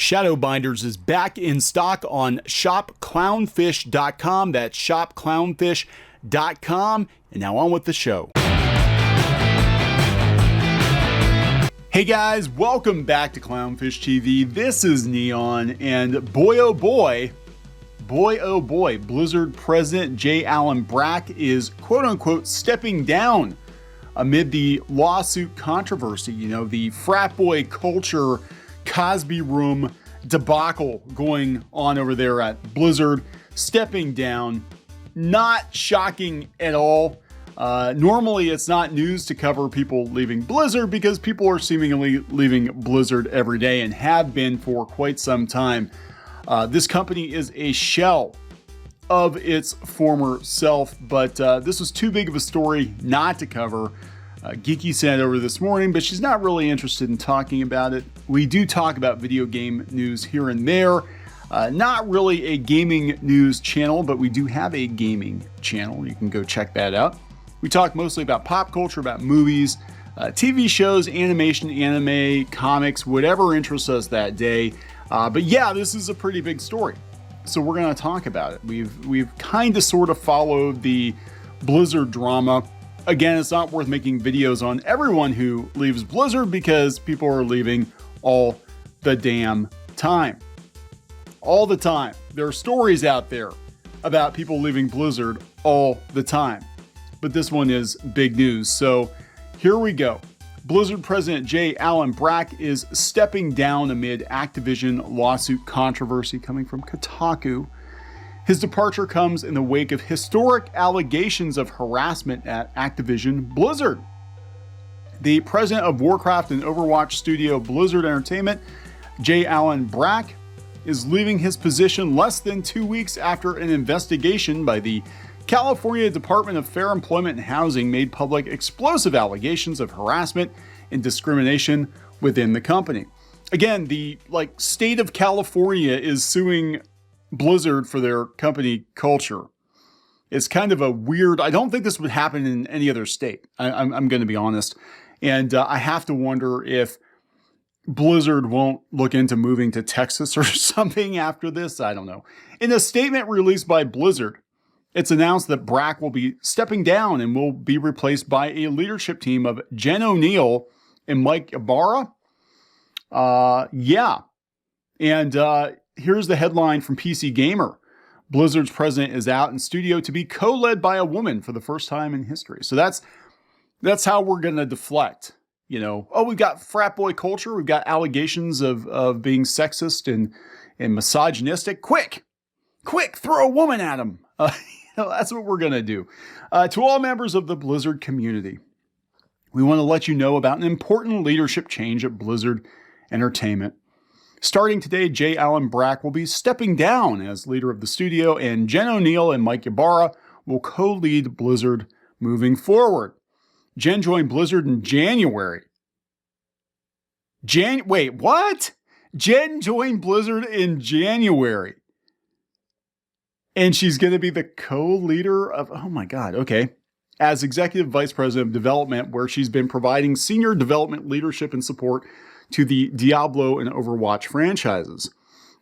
Shadowbinders is back in stock on shopclownfish.com. That's shopclownfish.com. And now on with the show. Hey guys, welcome back to Clownfish TV. This is Neon, and boy oh boy, Blizzard President J. Allen Brack is quote-unquote stepping down amid the lawsuit controversy. You know, the frat boy culture, Cosby room debacle going on over there at Blizzard. Stepping down, not shocking at all. Normally it's not news to cover people leaving Blizzard because people are seemingly leaving Blizzard every day and have been for quite some time. This company is a shell of its former self, but this was too big of a story not to cover. Geeky sent it over this morning, but she's not really interested in talking about it. We do talk about video game news here and there. Not really a gaming news channel, but we do have a gaming channel. You can go check that out. We talk mostly about pop culture, about movies, TV shows, animation, anime, comics, whatever interests us that day. But yeah, this is a pretty big story, so we're going to talk about it. We've kind of sort of followed the Blizzard drama. Again, it's not worth making videos on everyone who leaves Blizzard because people are leaving all the damn time. All the time. There are stories out there about people leaving Blizzard all the time. But this one is big news. So here we go. Blizzard President J. Allen Brack is stepping down amid Activision lawsuit controversy coming from Kotaku. His departure comes in the wake of historic allegations of harassment at Activision Blizzard. The president of Warcraft and Overwatch studio Blizzard Entertainment, J. Allen Brack, is leaving his position less than 2 weeks after an investigation by the California Department of Fair Employment and Housing made public explosive allegations of harassment and discrimination within the company. Again, the state of California is suing Blizzard for their company culture. It's kind of a weird, I don't think this would happen in any other state. I'm going to be honest. And I have to wonder if Blizzard won't look into moving to Texas or something after this. I don't know. In a statement released by Blizzard, it's announced that Brack will be stepping down and will be replaced by a leadership team of Jen O'Neill and Mike Ibarra. Here's the headline from PC Gamer. Blizzard's president is out in studio to be co-led by a woman for the first time in history. So that's how we're going to deflect. You know, we've got frat boy culture. We've got allegations of being sexist and misogynistic. Quick, throw a woman at him. That's what we're going to do. To all members of the Blizzard community, we want to let you know about an important leadership change at Blizzard Entertainment. Starting today, J. Allen Brack will be stepping down as leader of the studio, and Jen O'Neill and Mike Ibarra will co-lead Blizzard moving forward. Jen joined Blizzard in January. Wait, what? Jen joined Blizzard in January. And she's going to be the co-leader of, oh my God, okay, as Executive Vice President of Development, where she's been providing senior development leadership and support to the Diablo and Overwatch franchises.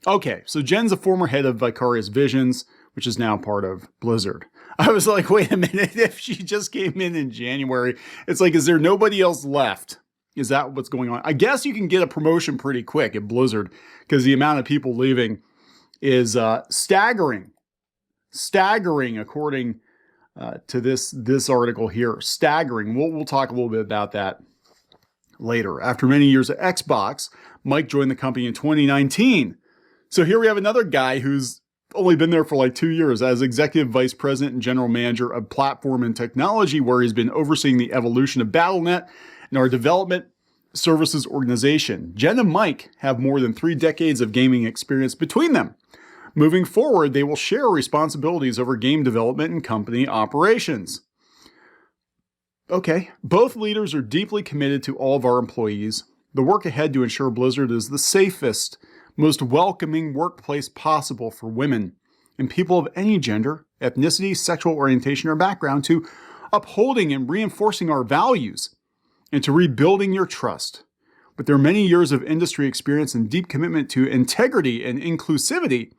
Okay, so Jen's a former head of Vicarious Visions, which is now part of Blizzard. I was like, wait a minute, if she just came in January, it's like, is there nobody else left? Is that what's going on? I guess you can get a promotion pretty quick at Blizzard because the amount of people leaving is staggering. Staggering, according to this article here. Staggering. We'll talk a little bit about that later. After many years at Xbox, Mike joined the company in 2019. So here we have another guy who's only been there for like 2 years as Executive Vice President and General Manager of Platform and Technology, where he's been overseeing the evolution of Battle.net and our development services organization. Jen and Mike have more than 3 decades of gaming experience between them. Moving forward, they will share responsibilities over game development and company operations. Okay, both leaders are deeply committed to all of our employees. The work ahead to ensure Blizzard is the safest, most welcoming workplace possible for women and people of any gender, ethnicity, sexual orientation, or background, to upholding and reinforcing our values, and to rebuilding your trust. but their many years of industry experience and deep commitment to integrity and inclusivity,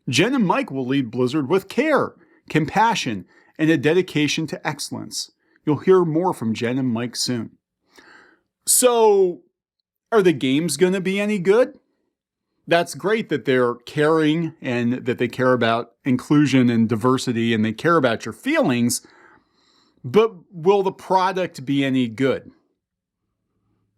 Jen and Mike will lead Blizzard with care, compassion, and a dedication to excellence. You'll hear more from Jen and Mike soon. So, are the games going to be any good? That's great that they're caring and that they care about inclusion and diversity and they care about your feelings, but will the product be any good?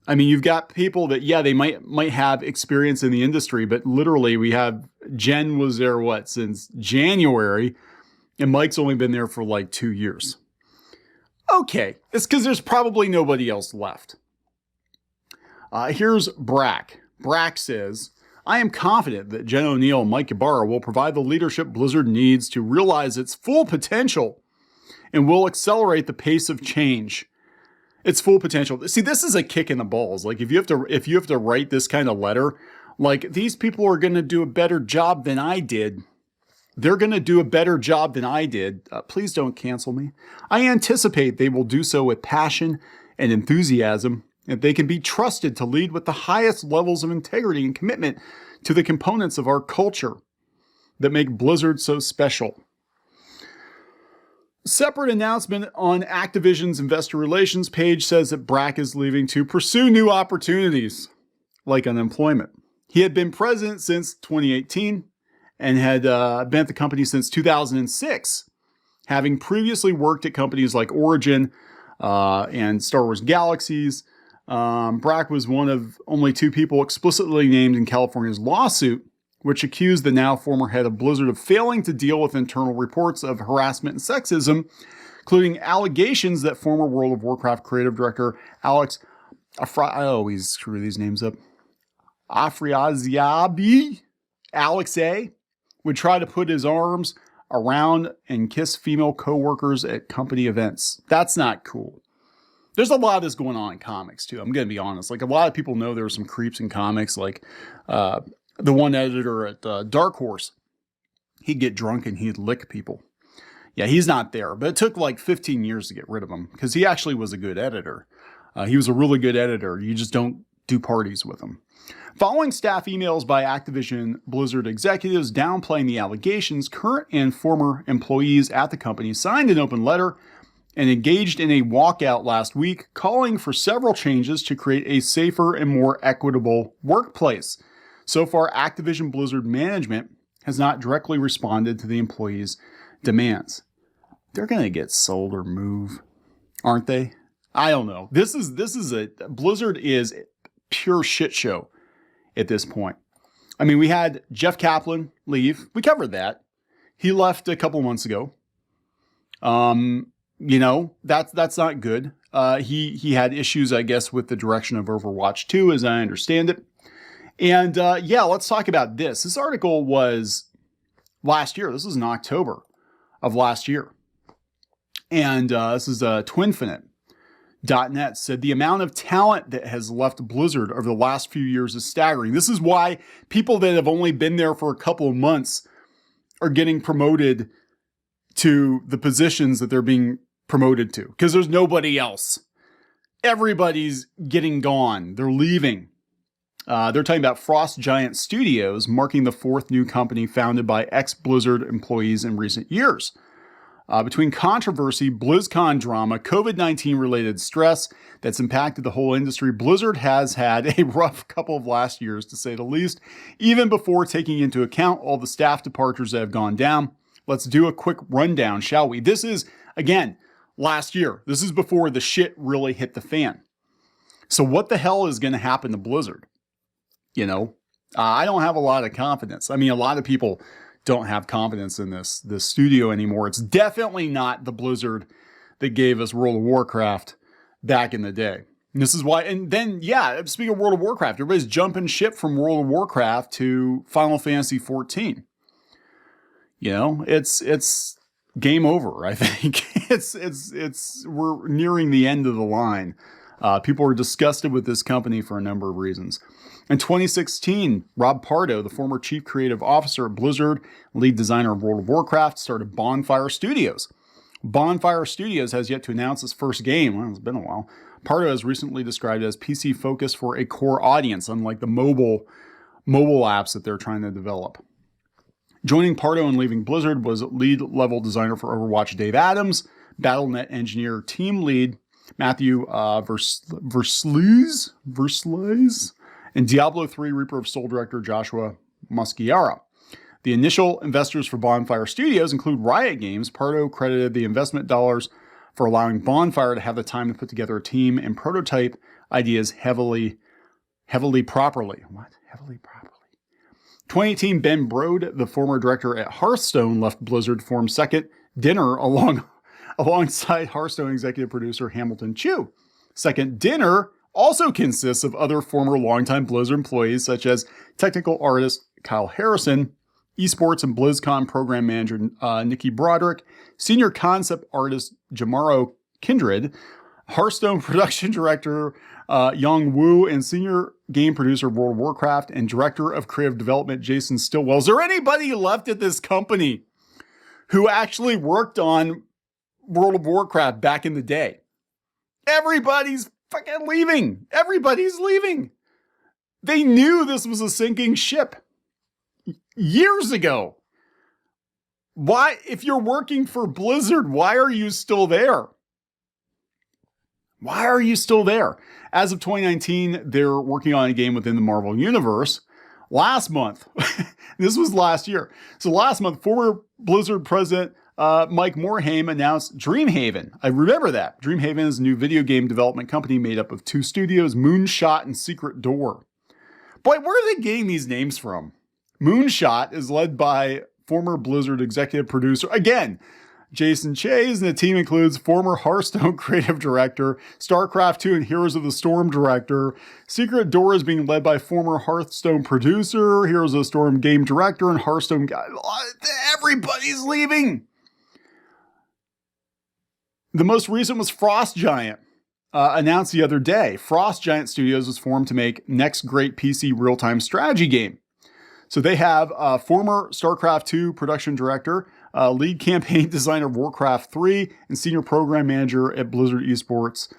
I mean, you've got people that, yeah, they might have experience in the industry, but literally we have Jen was there, since January, and Mike's only been there for like 2 years. Okay, it's because there's probably nobody else left. Here's Brack. Brack says, I am confident that Jen O'Neill and Mike Ybarra will provide the leadership Blizzard needs to realize its full potential and will accelerate the pace of change. Its full potential. See, this is a kick in the balls. Like if you have to write this kind of letter, like these people are going to do a better job than I did. They're going to do a better job than I did. Please don't cancel me. I anticipate they will do so with passion and enthusiasm, and they can be trusted to lead with the highest levels of integrity and commitment to the components of our culture that make Blizzard so special. Separate announcement on Activision's investor relations page says that Brack is leaving to pursue new opportunities, like unemployment. He had been president since 2018 and had been at the company since 2006, having previously worked at companies like Origin and Star Wars Galaxies. Brack was one of only 2 people explicitly named in California's lawsuit, which accused the now former head of Blizzard of failing to deal with internal reports of harassment and sexism, including allegations that former World of Warcraft creative director Alex I always screw these names up. Afrasiabi, Alex A, would try to put his arms around and kiss female coworkers at company events. That's not cool. There's a lot of this going on in comics too. I'm going to be honest. Like a lot of people know there were some creeps in comics, like the one editor at Dark Horse. He'd get drunk and he'd lick people. Yeah, he's not there, but it took like 15 years to get rid of him because he actually was a good editor. He was a really good editor. You just don't do parties with him. Following staff emails by Activision Blizzard executives downplaying the allegations, current and former employees at the company signed an open letter and engaged in a walkout last week, calling for several changes to create a safer and more equitable workplace. So far, Activision Blizzard management has not directly responded to the employees' demands. They're going to get sold or move, aren't they? I don't know. Blizzard is pure shit show at this point. I mean, we had Jeff Kaplan leave. We covered that. He left a couple months ago. That's not good. He had issues, I guess, with the direction of Overwatch 2, as I understand it. And let's talk about this. This article was last year. This was in October of last year. And this is Twinfinite.net said the amount of talent that has left Blizzard over the last few years is staggering. This is why people that have only been there for a couple of months are getting promoted to the positions that they're being promoted to, because there's nobody else. Everybody's getting gone. They're leaving. They're talking about Frost Giant Studios, marking the 4th new company founded by ex-Blizzard employees in recent years. Between controversy, BlizzCon drama, COVID-19 related stress that's impacted the whole industry, Blizzard has had a rough couple of last years, to say the least, even before taking into account all the staff departures that have gone down. Let's do a quick rundown, shall we? This is, again, last year. This is before the shit really hit the fan. So what the hell is going to happen to Blizzard? I don't have a lot of confidence. I mean, a lot of people don't have confidence in this studio anymore. It's definitely not the Blizzard that gave us World of Warcraft back in the day. And this is why, and then, speaking of World of Warcraft, everybody's jumping ship from World of Warcraft to Final Fantasy 14. It's game over, I think. We're nearing the end of the line. People are disgusted with this company for a number of reasons. In 2016, Rob Pardo, the former chief creative officer at Blizzard, lead designer of World of Warcraft, started Bonfire Studios. Bonfire Studios has yet to announce its first game. Well, it's been a while. Pardo has recently described it as PC focused for a core audience, unlike the mobile apps that they're trying to develop. Joining Pardo and leaving Blizzard was lead level designer for Overwatch Dave Adams, BattleNet engineer team lead Matthew Versleys, and Diablo 3 Reaper of Soul director Joshua Moschiara. The initial investors for Bonfire Studios include Riot Games. Pardo credited the investment dollars for allowing Bonfire to have the time to put together a team and prototype ideas heavily properly. What? Heavily properly. 2018, Ben Brode, the former director at Hearthstone, left Blizzard to form Second Dinner alongside Hearthstone executive producer Hamilton Chu. Second Dinner also consists of other former longtime Blizzard employees such as technical artist Kyle Harrison, esports and BlizzCon program manager Nikki Broderick, senior concept artist Jamaro Kindred, Hearthstone production director Yang Wu, and senior game producer of World of Warcraft and director of creative development Jason Stillwell. Is there anybody left at this company who actually worked on World of Warcraft back in the day? Everybody's fucking leaving. Everybody's leaving. They knew this was a sinking ship years ago. Why, if you're working for Blizzard, why are you still there? Why are you still there? As of 2019, they're working on a game within the Marvel Universe. Last month, this was last year. So last month, former Blizzard president Mike Morhaime announced Dreamhaven. I remember that. Dreamhaven is a new video game development company made up of two studios, Moonshot and Secret Door. Boy, where are they getting these names from? Moonshot is led by former Blizzard executive producer, again, Jason Chase, and the team includes former Hearthstone creative director, StarCraft 2 and Heroes of the Storm director. Secret Door is being led by former Hearthstone producer, Heroes of the Storm game director, and Hearthstone guy. Everybody's leaving. The most recent was Frost Giant, announced the other day. Frost Giant Studios was formed to make next great PC real-time strategy game. So they have former StarCraft 2 production director, lead campaign designer of Warcraft 3, and senior program manager at Blizzard Esports.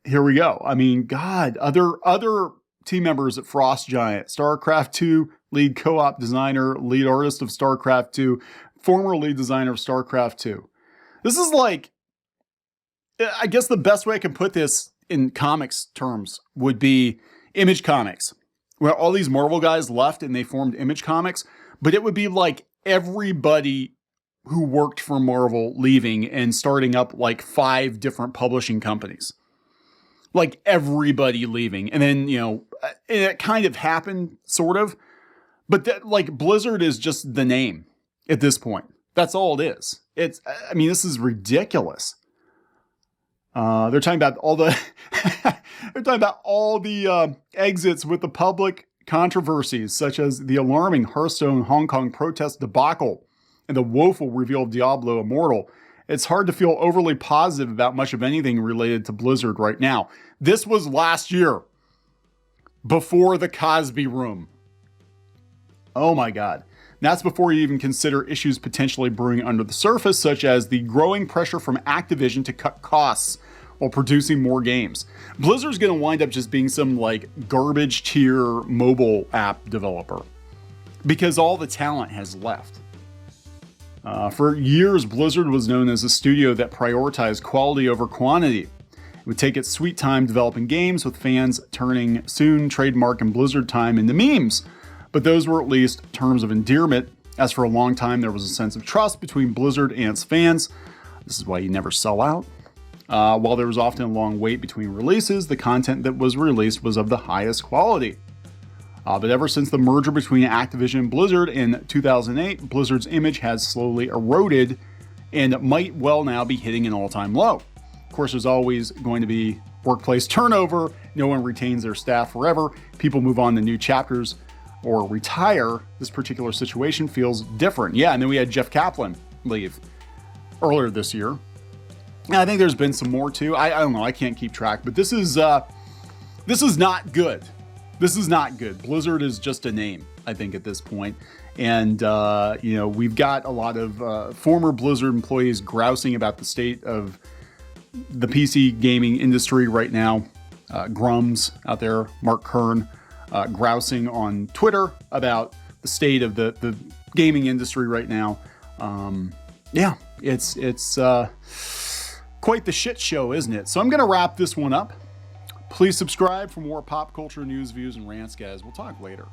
Here we go. I mean, God, other team members at Frost Giant, StarCraft 2 lead co-op designer, lead artist of StarCraft 2, former lead designer of StarCraft 2. This is like, I guess the best way I can put this in comics terms would be Image Comics, where all these Marvel guys left and they formed Image Comics, but it would be like everybody who worked for Marvel leaving and starting up like 5 different publishing companies. Like everybody leaving. And then, you know, it kind of happened, sort of. But that, like, Blizzard is just the name at this point. That's all it is. I mean, this is ridiculous. They're talking about all the exits with the public controversies, such as the alarming Hearthstone Hong Kong protest debacle and the woeful reveal of Diablo Immortal. It's hard to feel overly positive about much of anything related to Blizzard right now. This was last year, before the Cosby Room. Oh my God. That's before you even consider issues potentially brewing under the surface, such as the growing pressure from Activision to cut costs while producing more games. Blizzard's going to wind up just being some like garbage tier mobile app developer because all the talent has left. For years, Blizzard was known as a studio that prioritized quality over quantity. It would take its sweet time developing games, with fans turning soon trademark and Blizzard time into memes. But those were at least terms of endearment, as for a long time there was a sense of trust between Blizzard and its fans. This is why you never sell out. While there was often a long wait between releases, the content that was released was of the highest quality. But ever since the merger between Activision and Blizzard in 2008, Blizzard's image has slowly eroded and might well now be hitting an all-time low. Of course, there's always going to be workplace turnover. No one retains their staff forever. People move on to new chapters or retire. This particular situation feels different. Yeah, and then we had Jeff Kaplan leave earlier this year. And I think there's been some more too. I don't know. I can't keep track, but this is not good. This is not good. Blizzard is just a name, I think, at this point. And, we've got a lot of former Blizzard employees grousing about the state of the PC gaming industry right now. Grums out there, Mark Kern, grousing on Twitter about the state of the gaming industry right now. Yeah, it's quite the shit show, isn't it? So I'm going to wrap this one up. Please subscribe for more pop culture news, views, and rants, guys. We'll talk later.